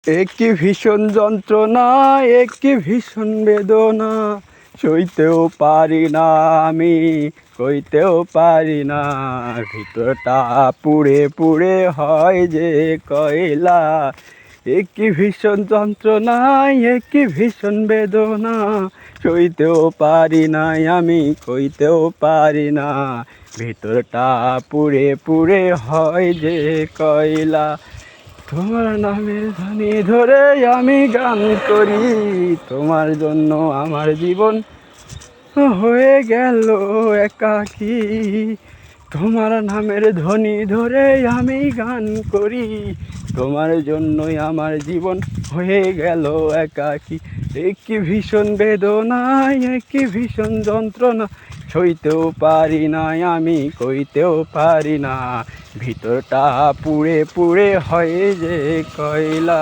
একটি ভীষণ যন্ত্রণা, একটি ভীষণ বেদনা, সইতেও পারি না আমি, কইতেও পারি না। ভিতরটা পুড়ে পুড়ে হয় যে কয়লা। একটি ভীষণ যন্ত্রণা, একটি ভীষণ বেদনা, সইতেও পারি না আমি, কইতেও পারি না। ভিতরটা পুড়ে পুড়ে হয় যে কয়লা। তোমার নামের ধ্বনি ধরে আমি গান করি, তোমার জন্য আমার জীবন হয়ে গেল একাকী। তোমার নামের ধ্বনি ধরে আমি গান করি, তোমার জন্যই আমার জীবন হয়ে গেল একাকী। একই ভীষণ বেদনা, একই ভীষণ যন্ত্রণা, সইতেও পারি না আমি, কইতেও পারি না। ভিতরটা পুড়ে পুড়ে হয় যে কয়লা।